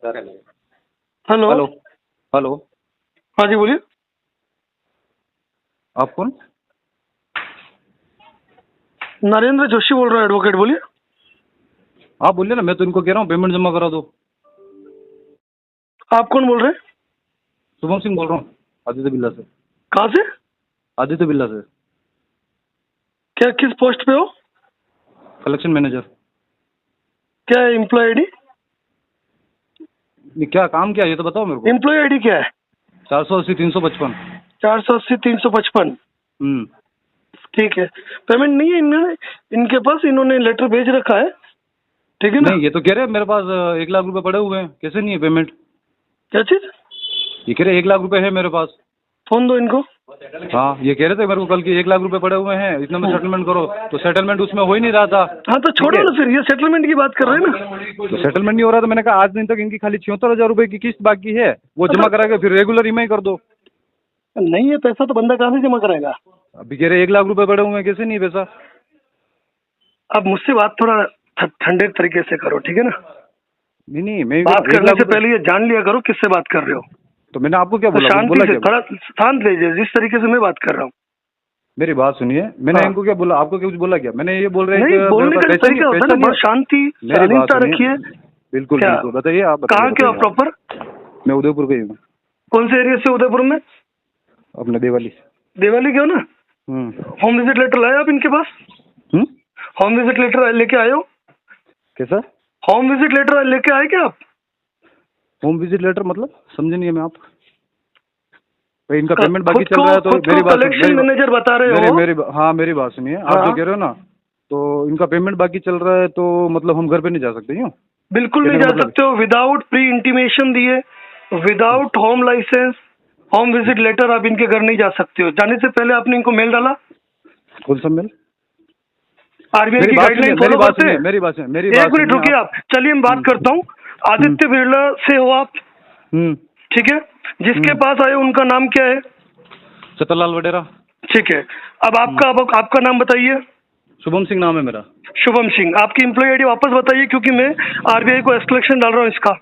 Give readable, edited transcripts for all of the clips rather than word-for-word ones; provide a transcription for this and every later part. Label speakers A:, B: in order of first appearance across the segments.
A: Hello.
B: Hello. Hello.
A: हाँ जी बोलिए।
B: आप कौन?
A: नरेंद्र जोशी बोल रहा हूँ, एडवोकेट। बोलिए।
B: आप बोलिए ना, मैं तो इनको कह रहा हूँ पेमेंट जमा करा दो।
A: आप कौन बोल रहे हैं?
B: शुभम सिंह बोल रहा हूँ, आदित्य बिल्ला से।
A: कहाँ से?
B: आदित्य बिल्ला से।
A: क्या, किस पोस्ट पे हो?
B: Collection manager.
A: क्या है एम्प्लॉय आईडी?
B: क्या काम क्या है ये तो बताओ मेरे को।
A: एम्प्लॉय आईडी क्या है?
B: 480 355।
A: 480 355। ठीक है। पेमेंट नहीं है इन्होंने, इनके पास इन्होंने लेटर भेज रखा है, ठीक है ना?
B: नहीं, ये तो कह रहे हैं मेरे पास 1 लाख रुपए पड़े हुए हैं। कैसे नहीं है पेमेंट?
A: क्या चीज?
B: ये कह रहे 1 लाख रुपए है मेरे पास।
A: फोन दो इनको।
B: हाँ, ये कह रहे थे मेरे को कल की 1 लाख रुपए पड़े हुए हैं, इतना में सेटलमेंट करो। तो सेटलमेंट उसमें हो ही नहीं रहा था।
A: हाँ तो छोड़ो ना, फिर ये सेटलमेंट की बात कर रहे हैं ना।
B: तो सेटलमेंट नहीं हो रहा, तो मैंने कहा आज दिन तक इनकी खाली 76,000 रुपए की किस्त बाकी है, वो जमा करा के फिर रेगुलर ईएमआई कर दो।
A: नहीं है पैसा तो बंदा कहाँ से जमा कराएगा?
B: अभी कह रहे 1 लाख रुपए पड़े हुए हैं, कैसे नहीं है पैसा?
A: अब मुझसे बात थोड़ा ठंडे तरीके से करो, ठीक है ना?
B: नहीं, मैं
A: बात करने से पहले ये जान लिया करो किससे बात कर रहे हो।
B: तो मैंने आपको क्या बोला?
A: शांति
B: बोला
A: से,
B: क्या?
A: थोड़ा शांत लीजिए, जिस तरीके से मैं बात कर रहा हूँ।
B: मेरी बात सुनिए, मैंने
A: हाँ।
B: इनको क्या बोला? आपको कुछ बोला क्या? मैंने ये बोल रहे हैं
A: नहीं,
B: कि
A: बोलने का
B: पैसा
A: तरीका होता है ना, शांति शालीनता रखिए।
B: बिल्कुल
A: क्या?
B: बिल्कुल, बताइए आप।
A: कहाँ के हो प्रॉपर?
B: मैं उदयपुर का ही हूँ।
A: कौन से एरिया से उदयपुर में?
B: अपने देवाली।
A: देवाली के हो ना? होम विजिट लेटर लाए आप इनके पास? होम विजिट लेटर लेके आए हो?
B: कैसा?
A: होम विजिट लेटर लेके आए क्या आप?
B: होम विजिट लेटर मतलब समझे नहीं है मैं। आप भाई इनका पेमेंट बाकी चल रहा है, तो मेरी बात
A: कलेक्शन मैनेजर बता रहे हो?
B: हाँ, मेरी बात सुनिए। आप जो कह रहे हो ना, तो इनका पेमेंट बाकी चल रहा है, तो मतलब हम घर पे नहीं जा सकते? यूँ
A: बिल्कुल नहीं जा सकते हो। विदाउट प्री इंटीमेशन दिए, without home license, home visit letter आप इनके घर नहीं जा सकते हो। जाने से पहले आपने इनको मेल डाला?
B: कौन सा मेल?
A: आरबीआई की गाइडलाइन फॉलो करते हैं।
B: मेरी बात सुनिए।
A: एक मिनट रुकिए आप। चलिए मैं बात करता हूँ। आदित्य बिरला से हो आप, ठीक है? जिसके पास आए उनका नाम क्या है?
B: चतरलाल वडेरा।
A: ठीक है। अब आपका नाम बताइए।
B: शुभम सिंह नाम है मेरा।
A: शुभम सिंह। आपकी एम्प्लॉय आईडी वापस बताइए, क्योंकि मैं आरबीआई को एस्केलेशन डाल रहा हूँ इसका।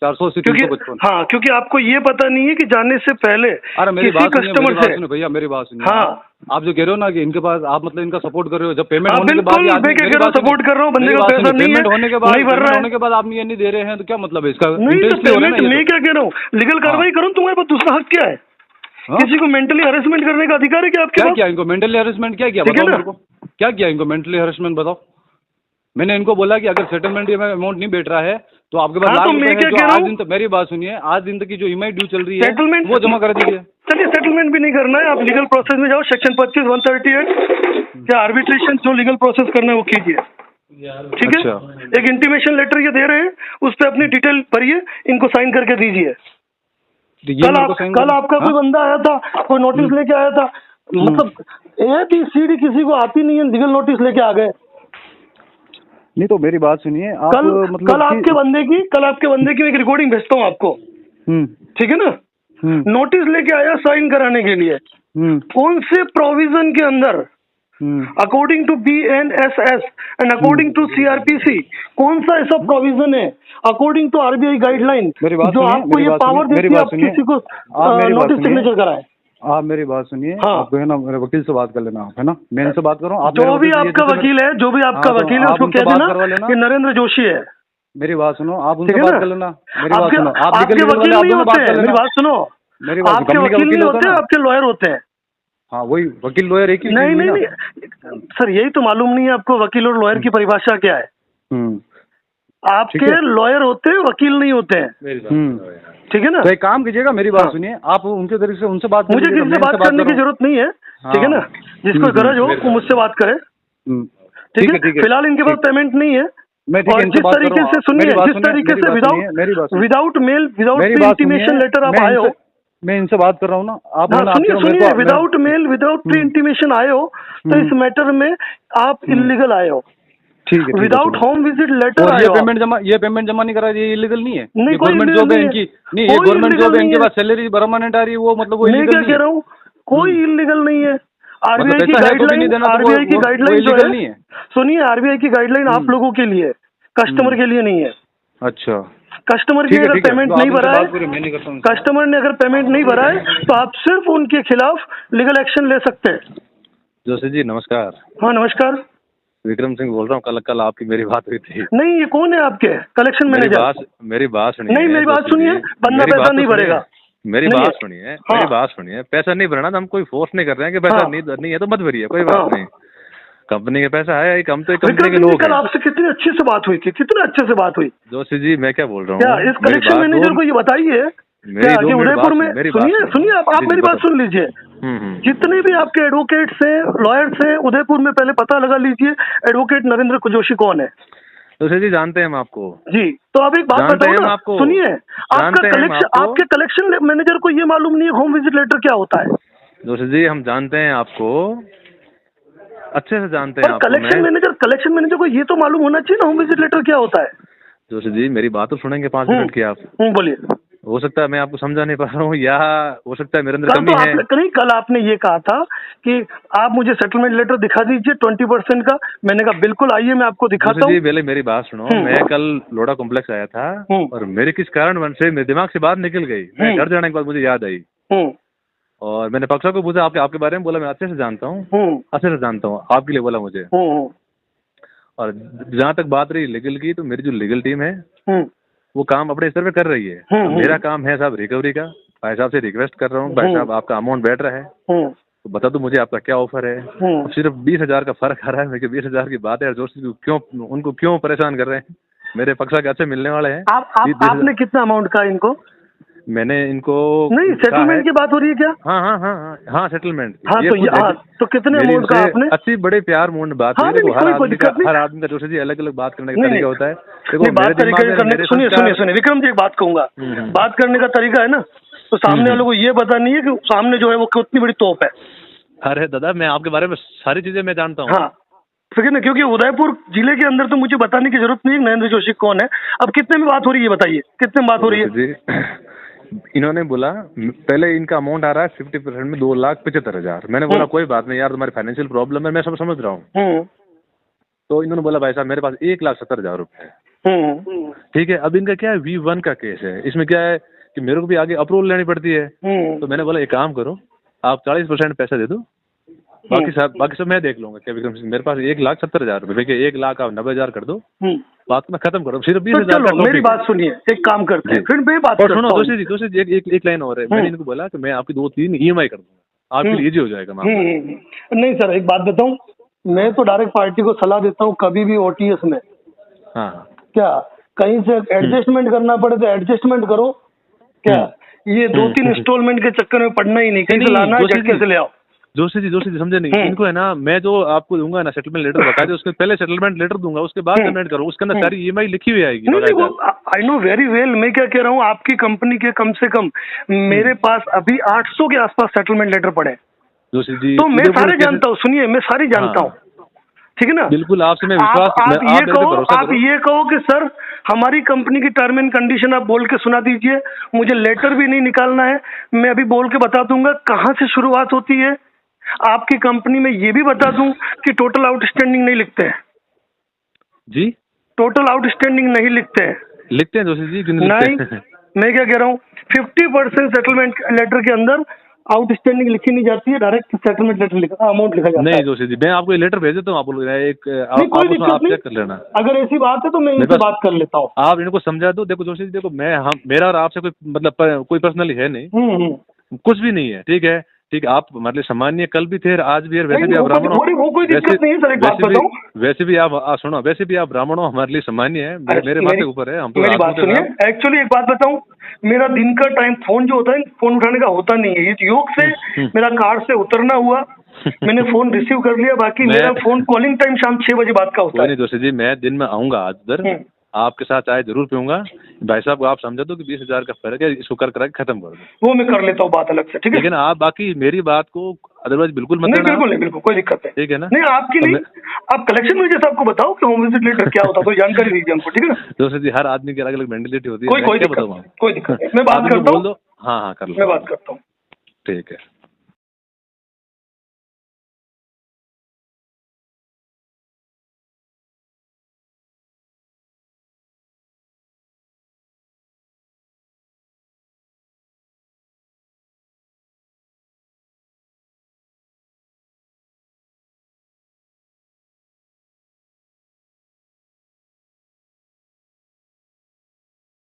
B: 480
A: क्योंकि
B: 355।
A: हाँ, क्योंकि आपको ये पता नहीं है कि जाने से पहले किसी कस्टमर से।
B: भैया मेरी बात सुनिए।
A: हाँ,
B: आप जो कह रहे हो ना कि इनके पास, आप मतलब इनका सपोर्ट कर रहे हो। जब पेमेंट होने के बाद
A: बिल्कुल मैं क्या कह रहा हूँ, सपोर्ट कर रहा हूँ। बंदे का पैसा नहीं है,
B: पेमेंट होने के बाद,
A: नहीं भर रहा है।
B: होने के बाद आप ये नहीं दे रहे हैं, तो क्या मतलब है इसका?
A: नहीं तो पेमेंट मैं क्या कह रहा हूँ, लीगल कार्रवाई करूँ। तुम्हारे पास दूसरा हक क्या है? किसी को मेंटली हरेसमेंट करने का अधिकार है क्या आपके पास?
B: क्या इनको मेंटली हरेसमेंट क्या किया? बताओ मेरे को, क्या किया इनको मेंटली हरेसमेंट? बताओ। मैंने इनको बोला कि अगर सेटलमेंट में अमाउंट नहीं बैठ रहा है तो आपके पास लाख रुपए है, जो आज दिन तक, मेरी बात सुनिए, आज दिन तक की जो ईएमआई ड्यू चल रही है
A: सेटलमेंट
B: वो जमा कर दीजिए।
A: चलिए, सेटलमेंट भी नहीं करना है, आप लीगल प्रोसेस में जाओ। सेक्शन 25 138 या आर्बिट्रेशन, जो लीगल प्रोसेस करना है वो कीजिए, ठीक है? एक इंटीमेशन लेटर ये दे रहे हैं, उस पर अपनी डिटेल भरिए, इनको साइन करके दीजिए। कल आपका कोई बंदा आया था, कोई नोटिस लेके आया था, मतलब ABCD किसी को आती नहीं है, लीगल नोटिस लेके आ गए।
B: नहीं तो मेरी बात सुनिए, आप मतलब
A: कल आपके बंदे की एक रिकॉर्डिंग भेजता हूँ आपको, ठीक है ना? नोटिस लेके आया साइन कराने के लिए। कौन से प्रोविजन के अंदर, according to BNSS and according to CRPC, कौन सा ऐसा प्रोविजन है अकॉर्डिंग टू RBI गाइडलाइन जो आपको ये पावर देती है आप किसी को नोटिस सिग्नेचर कराए?
B: आप मेरी बात सुनिए। आप है ना, मेरे वकील से बात कर लेना, आप है ना, मैं इनसे बात कर रहा हूँ।
A: जो भी आपका वकील है, उसको कह देना कि नरेंद्र जोशी है।
B: मेरी बात सुनो, आप उनसे बात कर लेना। मेरी बात सुनो, आप
A: आपके वकील नहीं होते। मेरी बात सुनो, आपके वकील नहीं होते, आपके लॉयर होते हैं।
B: हाँ, वही वकील लॉयर एक ही।
A: नहीं सर, यही तो मालूम नहीं है आपको वकील और लॉयर की परिभाषा क्या है। आपके लॉयर होते हैं, वकील नहीं होते हैं, ठीक है ना?
B: तो एक काम कीजिएगा, मेरी बात सुनिए, आप उनके तरीके से उनसे बात,
A: मुझे किसी से बात करने की जरूरत नहीं है, ठीक है ना? जिसको गरज हो वो मुझसे बात करे, ठीक है? फिलहाल इनके पास पेमेंट नहीं है। और जिस तरीके से सुनिए, जिस तरीके से without mail, without intimation letter आप आए हो,
B: मैं इनसे बात कर रहा हूँ ना। आप
A: सुनिए, without mail, without pre intimation आए हो, तो इस मैटर में आप इलीगल आए हो।
B: ठीक है।
A: विदाउट होम विजिट लेटर आए हो।
B: ये पेमेंट जमा नहीं करा, ये इलीगल नहीं है?
A: नहीं,
B: गवर्नमेंट जॉब है इनकी। नहीं, ये गवर्नमेंट जॉब है, इनके पास सैलरी परमानेंट आ रही है, वो मतलब वो
A: मैं क्या कह रहा हूँ, कोई इलीगल नहीं है। आरबीआई की गाइडलाइन जो है, सुनिए, आरबीआई की गाइडलाइन आप लोगों के लिए, कस्टमर के लिए नहीं है।
B: अच्छा,
A: कस्टमर की अगर पेमेंट नहीं भरा है, कस्टमर ने अगर पेमेंट नहीं भरा है तो आप सिर्फ उनके खिलाफ लीगल एक्शन ले सकते हैं।
C: जोशी जी नमस्कार।
A: हाँ नमस्कार,
C: विक्रम सिंह बोल रहा हूँ। कल आपकी मेरी बात हुई थी।
A: नहीं, ये कौन है आपके कलेक्शन मैनेजर?
C: मेरी बात सुनिए।
A: नहीं, मेरी बात सुनिए, बंदा पैसा नहीं भरेगा।
C: मेरी बात सुनिए, मेरी बात सुनिए। पैसा नहीं भरना तो हम कोई फोर्स नहीं कर रहे हैं कि पैसा नहीं है तो मत भरिए, कोई बात नहीं। कंपनी के पैसा है, हम तो कंपनी के लोग।
A: कल आपसे कितनी अच्छे से बात हुई थी, कितने अच्छे से बात हुई।
C: जोशी जी मैं क्या बोल रहा हूँ,
A: इस कलेक्शन मैनेजर को ये बताइए उदयपुर में, सुनिए आप मेरी बात सुन लीजिए। जितने भी आपके एडवोकेट्स हैं, लॉयर्स हैं उदयपुर में, पहले पता लगा लीजिए एडवोकेट नरेंद्र जोशी कौन है।
C: जोशी जी जानते हैं हम आपको
A: जी। तो आप एक बात बताओ ना, सुनिए, आपके कलेक्शन मैनेजर को ये मालूम नहीं है होम विजिट लेटर क्या होता है?
C: जोशी जी हम जानते हैं आपको, अच्छे से जानते हैं।
A: कलेक्शन मैनेजर को ये तो मालूम होना चाहिए ना होम विजिट लेटर क्या होता है।
C: जोशी जी मेरी बात तो सुनेंगे 5 मिनट की आप।
A: बोलिए।
C: हो सकता है मैं आपको समझा नहीं पा रहा हूँ, या हो सकता है मेरे अंदर कमी है।
A: नहीं, कल आपने ये कहा था कि आप मुझे सेटलमेंट लेटर दिखा दीजिए 20% का। मैंने कहा बिल्कुल आइए मैं आपको दिखाता हूँ।
C: जी पहले मेरी बात सुनो। मैं कल लोड़ा कॉम्प्लेक्स आया था और मेरे किस कारण से मेरे दिमाग से बात निकल गई। मैं घर जाने के बाद मुझे याद आई और मैंने पक्षा को पूछा आपके बारे में। बोला मैं अच्छे से जानता हूँ, अच्छे से जानता हूँ, आपके लिए बोला मुझे। और जहाँ तक बात रही लीगल की, तो मेरी जो लीगल टीम है वो काम अपने स्तर पे कर रही है। मेरा काम है साहब रिकवरी का। भाई साहब से रिक्वेस्ट कर रहा हूँ, भाई साहब आपका अमाउंट बैठ रहा है तो बता दो मुझे आपका क्या ऑफर है। सिर्फ 20,000 का फर्क आ रहा है। मेरे 20,000 की बात है, जोशी क्यों उनको क्यों परेशान कर रहे हैं? मेरे पक्षा के अच्छे मिलने वाले हैं।
A: आपने कितना अमाउंट का इनको?
C: मैंने इनको
A: नहीं, सेटलमेंट की बात हो रही है क्या?
C: हाँ सेटलमेंट।
A: तो कितने अमाउंट का आपने?
C: अच्छी बड़े प्यार मूड बात है। हर आदमी का जोशी जी अलग अलग बात करने का तरीका होता है। सुनिए
A: विक्रम जी, एक बात कहूंगा। बात करने का तरीका है ना, तो सामने वालों को ये पता नहीं है कि सामने जो है वो कितनी बड़ी तोप है।
C: अरे दादा मैं आपके बारे में सारी चीजें मैं जानता हूँ।
A: हाँ ठीक है ना, क्योंकि उदयपुर जिले के अंदर तो मुझे बताने की जरूरत नहीं है नरेंद्र जोशी कौन है। अब कितने में बात हो रही है बताइए, कितने में बात हो रही है?
C: इन्होंने बोला पहले इनका अमाउंट आ रहा है 50% में 2,75,000। मैंने बोला कोई बात नहीं यार, तुम्हारी फाइनेंशियल प्रॉब्लम है, मैं सब समझ रहा हूँ। तो इन्होंने बोला भाई साहब मेरे पास 1,70,000 रुपए है। ठीक है, अब इनका क्या है, V1 का केस है। इसमें क्या है कि मेरे को भी आगे अप्रूवल लेनी पड़ती है। तो मैंने बोला एक काम करो, आप 40% पैसा दे दो, बाकी सब मैं देख लूंगा। क्या विक्रम सिंह, मेरे पास 1,70,000 रुपए, 1,00,000 आप 90,000 कर दो, बात मैं खत्म करो। सिर्फ 20,000।
A: मेरी बात सुनिए, एक काम करते हैं, फिर मैं बात
C: सुनो। दोषी जी एक लाइन और है। मैंने इनको बोला कि मैं आपकी 2-3 EMI कर दूंगा, आपके लिए इजी हो जाएगा।
A: नहीं सर, एक बात बताऊं, मैं तो डायरेक्ट पार्टी को सलाह देता हूँ कभी भी OTS में क्या कहीं से एडजस्टमेंट करना पड़े तो एडजस्टमेंट करो। क्या ये 2-3 इंस्टॉलमेंट के चक्कर में पड़ना ही नहीं, कहीं से लाना है झटके से ले आओ।
C: जोशी जी समझे नहीं। इनको है ना, मैं जो आपको दूंगा ना सेटलमेंट लेटर बता दे, उसके पहले सेटलमेंट लेटर दूंगा, उसके बाद पेमेंट करो। उसके अंदर सारी EMI लिखी हुई आएगी।
A: I know very well. मैं क्या कह रहा हूँ, आपकी कंपनी के कम से कम मेरे पास अभी 800 के आसपास सेटलमेंट लेटर पड़े
C: जोशी जी।
A: तो मैं सारे जानता हूँ। सुनिए, मैं सारी जानता हूँ, ठीक है ना।
C: बिल्कुल आपसे मैं विश्वास।
A: आप ये कहो कि सर हमारी कंपनी की टर्म एंड कंडीशन आप बोल के सुना दीजिए, मुझे लेटर भी नहीं निकालना है, मैं अभी बोल के बता दूंगा कहाँ से शुरुआत होती है। आपकी कंपनी में ये भी बता दूं कि टोटल आउटस्टैंडिंग नहीं लिखते हैं
C: जी।
A: टोटल आउटस्टैंडिंग नहीं लिखते हैं
C: जोशी जी।
A: नहीं, मैं क्या कह रहा हूँ, 50% सेटलमेंट लेटर के अंदर आउटस्टैंडिंग लिखी नहीं जाती है, डायरेक्ट सेटलमेंट लेटर लिखा अमाउंट लिखा जाता है।
C: नहीं जोशी जी, मैं आपको ये लेटर भेज देता हूँ, आप आप चेक कर लेना।
A: अगर ऐसी बात है तो मैं इनसे बात कर लेता हूँ,
C: आप इनको समझा दो। देखो जोशी जी, देखो मेरा और आपसे कोई मतलब कोई पर्सनली है नहीं, कुछ भी नहीं है। ठीक है, आप हमारे लिए सामान्य कल भी थे, आज भी है। वैसे भी आप ब्राह्मण हो, कोई दिक्कत नहीं है सर। एक बात बताऊं, वैसे भी आप सुनो, वैसे भी आप ब्राह्मण हो, हमारे लिए सामान्य है। मेरे बात के ऊपर है। हम तो मेरी बात सुनिए। एक्चुअली
A: एक बात बताऊं, मेरा दिन का टाइम फोन जो होता है, फोन उठाने का होता नहीं है। इस योग से मेरा कार से उतरना हुआ, मैंने फोन रिसीव कर लिया, बाकी मेरा फोन कॉलिंग टाइम शाम 6 बजे बाद का होता है।
C: नहीं जोशी जी, मैं दिन में आऊंगा आज उधर, आपके साथ चाय जरूर पीऊंगा। भाई साहब को आप समझा दो कि 20,000 का फर्क है, इसको कर खत्म कर दो।
A: वो मैं कर लेता हूँ बात अलग से, ठीक है।
C: लेकिन आप बाकी मेरी बात को अदरवाइज बिल्कुल मत करना।
A: बिल्कुल कोई दिक्कत नहीं,
C: ठीक है ना।
A: नहीं आपकी नहीं, आप कलेक्शन मैनेजर साहब को बताओ कि होम विजिट लेटर क्या होता है, तो जानकारी दीजिए हमको, ठीक है ना।
C: दोस्तों जी, हर आदमी की अलग अलग मेंटलिटी होती है।
A: कोई दिक्कत नहीं, मैं बात करता हूँ।
C: हाँ कर लो,
A: मैं बात करता हूँ,
C: ठीक है।